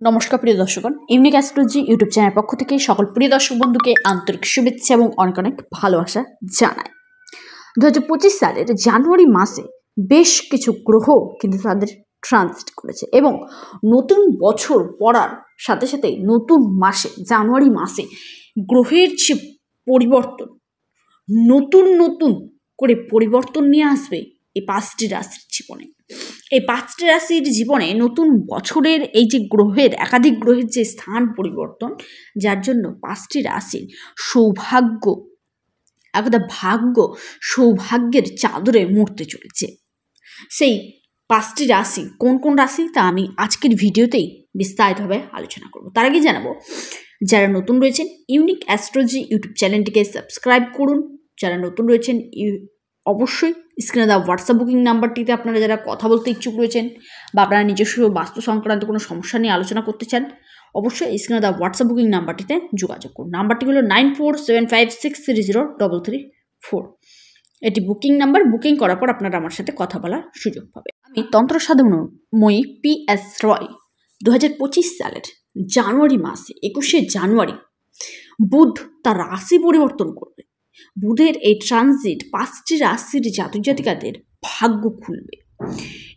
নমস্কার প্রিয় দর্শকগণ, unique astrology YouTube চ্যানেলের পক্ষ থেকে সকল প্রিয় দর্শক বন্ধুকে আন্তরিক শুভেচ্ছা এবং অনেক অনেক ভালোবাসা জানাই। 2025 সালের জানুয়ারি মাসে বেশ কিছু গ্রহ কিন্তু তাদের ট্রানজিট করেছে এবং নতুন বছর পড়ার সাথে সাথে নতুন মাসে জানুয়ারি মাসে গ্রহের যে পরিবর্তন নতুন নতুন করে পরিবর্তন নিয়ে আসবে এই 5টি রাশির জীবনে। এই 5টি রাশির জীবনে নতুন বছরের এই যে গ্রহের একাধিক গ্রহের যে স্থান পরিবর্তন, যার জন্য 5টি রাশির সৌভাগ্য একদা ভাগ্য সৌভাগ্যের চাদরে মুড়তে চলেছে। সেই 5টি রাশি কোন কোন রাশি তা আমি আজকের ভিডিওতেই বিস্তারিতভাবে আলোচনা করব। তার আগে জানাবো, যারা নতুন রয়েছেন ইউনিক অ্যাস্ট্রোলজি ইউটিউব চ্যানেলটিকে সাবস্ক্রাইব করুন। যারা নতুন রয়েছেন অবশ্যই স্ক্রিনে দেওয়া হোয়াটসঅ্যাপ বুকিং নাম্বারটিতে আপনারা যারা কথা বলতে ইচ্ছুক রয়েছেন বা আপনারা নিজস্ব বাস্তু সংক্রান্ত কোনো সমস্যা নিয়ে আলোচনা করতে চান, অবশ্যই স্ক্রিনে দেওয়া হোয়াটসঅ্যাপ বুকিং নাম্বারটিতে যোগাযোগ করুন। নাম্বারটি হলো 9475630304। এটি বুকিং নাম্বার। বুকিং করার পর আপনারা আমার সাথে কথা বলার সুযোগ পাবে। আমি তন্ত্র সাধনময়ী PS রয় 2025 সালের জানুয়ারি মাসে 21শে জানুয়ারি বুধ তার রাশি পরিবর্তন করবে। বুধের এই ট্রানজিট 5টি রাশির জাতক জাতিকাদের ভাগ্য খুলবে।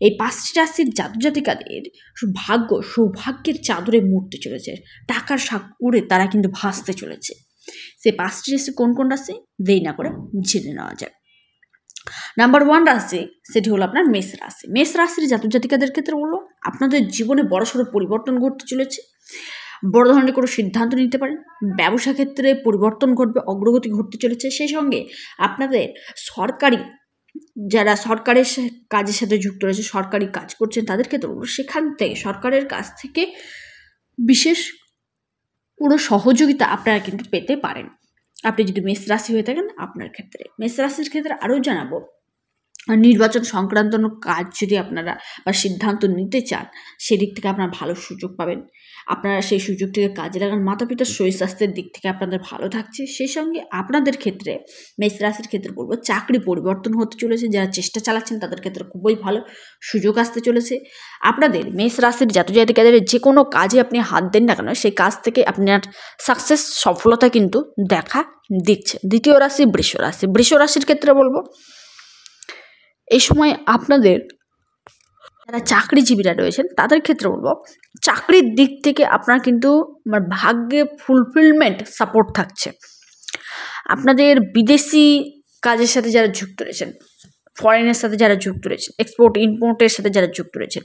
এই 5টি রাশির জাতক জাতিকাদের ভাগ্য সৌভাগ্যের চাদরে মুড়তে চলেছে, টাকার সাগরে তারা কিন্তু ভাসতে চলেছে। সেই 5টি রাশি কোন কোন রাশি দেরি না করে জেনে নেওয়া যায়। নাম্বার 1 রাশি, সেটি হলো আপনার মেষ রাশি। মেষ রাশির জাতক জাতিকাদের ক্ষেত্রে বললো আপনাদের জীবনে বড়সড় পরিবর্তন ঘটতে চলেছে। বড় ধরনের কোনো সিদ্ধান্ত নিতে পারেন, ব্যবসা ক্ষেত্রে পরিবর্তন ঘটবে, অগ্রগতি ঘটতে চলেছে। সেই সঙ্গে আপনাদের যারা সরকারের কাজের সাথে যুক্ত রয়েছে, সরকারি কাজ করছেন, তাদের ক্ষেত্রে সেখান থেকে সরকারের কাছ থেকে বিশেষ কোনো সহযোগিতা আপনারা কিন্তু পেতে পারেন। আপনি যদি মেষ রাশি হয়ে থাকেন, আপনার ক্ষেত্রে মেষ রাশির ক্ষেত্রে আরও জানাবো, নির্বাচন সংক্রান্ত কাজ যদি আপনারা বা সিদ্ধান্ত নিতে চান, সেদিক থেকে আপনারা ভালো সুযোগ পাবেন। আপনারা সেই সুযোগটিকে কাজে লাগান। মাতা পিতার শরীর স্বাস্থ্যের দিক থেকে আপনাদের ভালো থাকছে। সেই সঙ্গে আপনাদের ক্ষেত্রে মেষ রাশির ক্ষেত্রে বলবো চাকরি পরিবর্তন হতে চলেছে। যারা চেষ্টা চালাচ্ছেন তাদের ক্ষেত্রে খুবই ভালো সুযোগ আসতে চলেছে। আপনাদের মেষ রাশির জাতক জাতিকাদের যে কোনো কাজে আপনি হাত দেন না কেন, সেই কাজ থেকে আপনার সাকসেস সফলতা কিন্তু দেখা দিচ্ছে। দ্বিতীয় রাশি বৃষ রাশি। বৃষ রাশির ক্ষেত্রে বলবো এই সময় আপনাদের যারা চাকরিজীবীরা রয়েছেন তাদের ক্ষেত্রে বলবো চাকরির দিক থেকে আপনার কিন্তু ভাগ্যে ফুলফিলমেন্ট সাপোর্ট থাকছে। আপনাদের বিদেশি কাজের সাথে যারা যুক্ত রয়েছেন, ফরেনের সাথে যারা যুক্ত রয়েছেন, এক্সপোর্ট ইম্পোর্টের সাথে যারা যুক্ত রয়েছেন,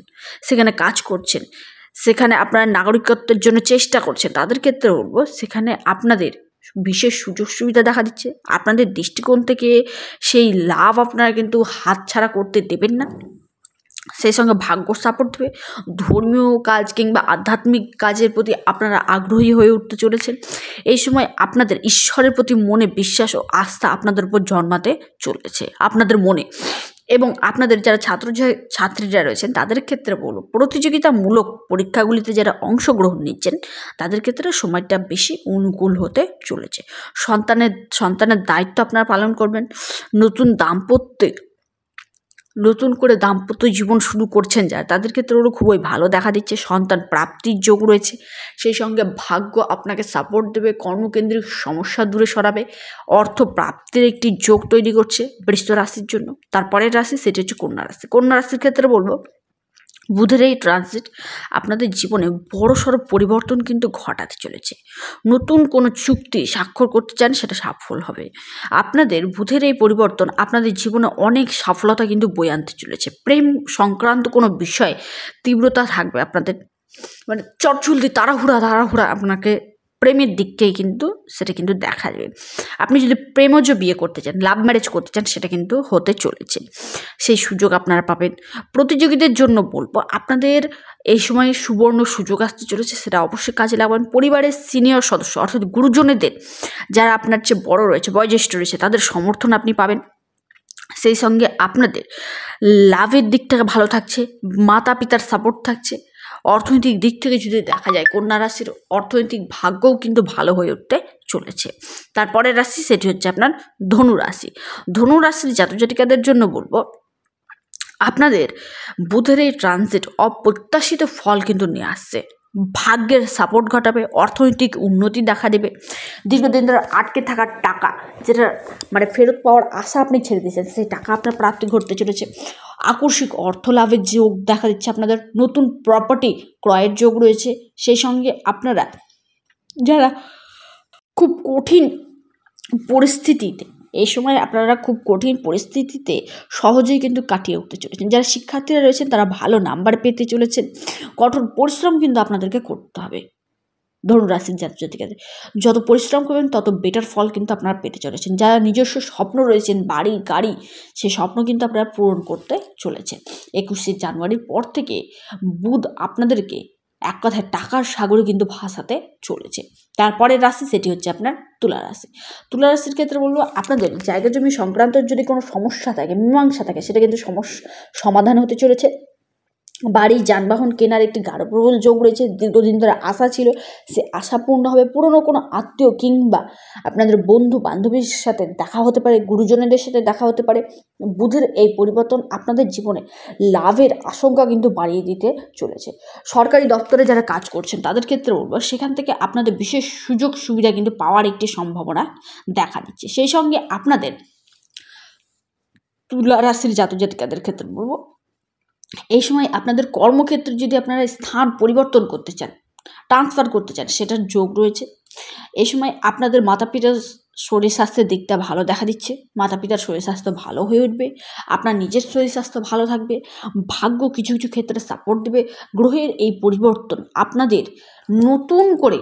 সেখানে কাজ করছেন, সেখানে আপনারা নাগরিকত্বের জন্য চেষ্টা করছেন, তাদের ক্ষেত্রে বলবো সেখানে আপনাদের বিশেষ সুযোগ সুবিধা দেখা দিচ্ছে। আপনাদের দৃষ্টিকোণ থেকে সেই লাভ আপনারা কিন্তু হাতছাড়া করতে দেবেন না। সেই সঙ্গে ভাগ্য সাপোর্ট দেবে। ধর্মীয় কাজ কিংবা আধ্যাত্মিক কাজের প্রতি আপনারা আগ্রহী হয়ে উঠতে চলেছেন। এই সময় আপনাদের ঈশ্বরের প্রতি মনে বিশ্বাস ও আস্থা আপনাদের উপর জন্মাতে চলেছে আপনাদের মনে। এবং আপনাদের যারা ছাত্রীরা রয়েছেন তাদের ক্ষেত্রে বলবো প্রতিযোগিতামূলক পরীক্ষাগুলিতে যারা অংশগ্রহণ নিচ্ছেন তাদের ক্ষেত্রে সময়টা বেশি অনুকূল হতে চলেছে। সন্তানের দায়িত্ব আপনারা পালন করবেন। নতুন করে দাম্পত্য জীবন শুরু করছেন যারা, তাদের ক্ষেত্রে ওরা খুবই ভালো দেখা দিচ্ছে। সন্তান প্রাপ্তির যোগ রয়েছে। সেই সঙ্গে ভাগ্য আপনাকে সাপোর্ট দেবে, কর্মকেন্দ্রিক সমস্যা দূরে সরাবে, অর্থ প্রাপ্তির একটি যোগ তৈরি করছে বৃষ রাশির জন্য। তারপরের রাশি সেটি হচ্ছে কন্যা রাশি। কন্যা রাশির ক্ষেত্রে বলবো বুধের এই ট্রানজিট আপনাদের জীবনে বড়সড় পরিবর্তন কিন্তু ঘটাতে চলেছে। নতুন কোনো চুক্তি স্বাক্ষর করতে চান, সেটা সফল হবে। আপনাদের বুধের এই পরিবর্তন আপনাদের জীবনে অনেক সফলতা কিন্তু বয়ে আনতে চলেছে। প্রেম সংক্রান্ত কোনো বিষয়ে তীব্রতা থাকবে আপনাদের, চটজলদি তাড়াহুড়া আপনাকে প্রেমের দিকটাই কিন্তু সেটা কিন্তু দেখা যাবে। আপনি যদি প্রেমজ বিয়ে করতে চান, লাভ ম্যারেজ করতে চান, সেটা কিন্তু হতে চলেছে। সেই সুযোগ আপনারা পাবেন। প্রতিযোগীদের জন্য বলবো আপনাদের এই সময় সুবর্ণ সুযোগ আসতে চলেছে, সেটা অবশ্যই কাজে লাগাবেন। পরিবারের সিনিয়র সদস্য অর্থাৎ গুরুজনেদের যারা আপনার চেয়ে বড় রয়েছে, বয়োজ্যেষ্ঠ রয়েছে, তাদের সমর্থন আপনি পাবেন। সেই সঙ্গে আপনাদের লাভের দিকটা ভালো থাকছে, মাতা পিতার সাপোর্ট থাকছে। অর্থনৈতিক দিক থেকে যদি দেখা যায়, কন্যা রাশির অর্থনৈতিক ভাগ্যও কিন্তু ভালো হয়ে উঠতে চলেছে। তারপরের রাশি সেটি হচ্ছে আপনার ধনু রাশি। ধনু রাশির জাতক জাতিকাদের জন্য বলবো আপনাদের বুধের এই ট্রানজিট অপ্রত্যাশিত ফল কিন্তু নিয়ে আসছে। ভাগ্যের সাপোর্ট ঘটাবে, অর্থনৈতিক উন্নতি দেখা দেবে। দীর্ঘদিন ধরে আটকে থাকার টাকা, যেটা মানে ফেরত পাওয়ার আশা আপনি ছেড়ে দিয়েছেন, সেই টাকা আপনার প্রাপ্তি ঘটতে চলেছে। আকস্মিক অর্থ লাভের যোগ দেখা দিচ্ছে আপনাদের। নতুন প্রপার্টি ক্রয়ের যোগ রয়েছে। সেই সঙ্গে আপনারা যারা খুব কঠিন পরিস্থিতিতে, এই সময় আপনারা খুব কঠিন পরিস্থিতিতে সহজেই কিন্তু কাটিয়ে উঠতে চলেছেন। যারা শিক্ষার্থীরা রয়েছেন তারা ভালো নাম্বার পেতে চলেছেন। কঠোর পরিশ্রম কিন্তু আপনাদেরকে করতে হবে। ধনুরাশির জাতজাতিকাদের যত পরিশ্রম করবেন তত বেটার ফল কিন্তু আপনারা পেতে চলেছেন। যারা নিজস্ব স্বপ্ন রয়েছেন, বাড়ি গাড়ি, সেই স্বপ্ন কিন্তু আপনারা পূরণ করতে চলেছেন। 21শে জানুয়ারির পর থেকে বুধ আপনাদেরকে এক কথায় টাকার সাগরে কিন্তু ভাসাতে চলেছে। তারপরের রাশি সেটি হচ্ছে আপনার তুলা রাশি। তুলা রাশির ক্ষেত্রে বলবো, আপনাদের জায়গা জমি সংক্রান্ত যদি কোনো সমস্যা থাকে, মীমাংসা থাকে, সেটা কিন্তু সমাধান হতে চলেছে। বাড়ি যানবাহন কেনার একটি গাঢ়প্রবল যোগ রয়েছে। দীর্ঘদিন ধরে আশা ছিল, সে আশা পূর্ণ হবে। পুরনো কোনো আত্মীয় কিংবা আপনাদের বন্ধু বান্ধবীর সাথে দেখা হতে পারে, গুরুজনদের সাথে দেখা হতে পারে। বুধের এই পরিবর্তন আপনাদের জীবনে লাভের আশঙ্কা কিন্তু বাড়িয়ে দিতে চলেছে। সরকারি দপ্তরে যারা কাজ করছেন তাদের ক্ষেত্রে বলবো, সেখান থেকে আপনাদের বিশেষ সুযোগ সুবিধা কিন্তু পাওয়ার একটি সম্ভাবনা দেখা দিচ্ছে। সেই সঙ্গে আপনাদের তুলা রাশির জাতজাতিকাদের ক্ষেত্রে বলবো, এই সময় আপনাদের কর্মক্ষেত্রে যদি আপনারা স্থান পরিবর্তন করতে চান, ট্রান্সফার করতে চান, সেটার যোগ রয়েছে। এই সময় আপনাদের মাতা পিতার শরীর স্বাস্থ্যের দিকটা ভালো দেখা দিচ্ছে। মাতা পিতার শরীর স্বাস্থ্য ভালো হয়ে উঠবে। আপনার নিজের শরীর স্বাস্থ্য ভালো থাকবে। ভাগ্য কিছু কিছু ক্ষেত্রে সাপোর্ট দেবে। গ্রহের এই পরিবর্তন আপনাদের নতুন করে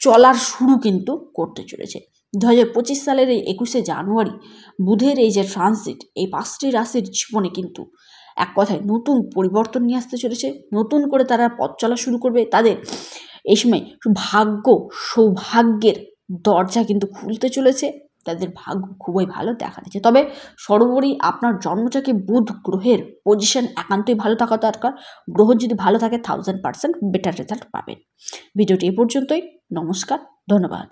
চলার শুরু কিন্তু করতে চলেছে। 2025 সালের এই 21শে জানুয়ারি বুধের এই যে ট্রানজিট, এই 5টি রাশির জীবনে কিন্তু এক কথায় নতুন পরিবর্তন নিয়ে আসতে চলেছে। নতুন করে তারা পথ চলা শুরু করবে। তাদের এই সময় ভাগ্য, সৌভাগ্যের দরজা কিন্তু খুলতে চলেছে। তাদের ভাগ্য খুবই ভালো দেখা দিচ্ছে। তবে সর্বোপরি আপনার জন্মচাকে বুধ গ্রহের পজিশন একান্তই ভালো থাকা দরকার। গ্রহ যদি ভালো থাকে 1000% বেটার রেজাল্ট পাবেন। ভিডিওটি এ পর্যন্তই। নমস্কার, ধন্যবাদ।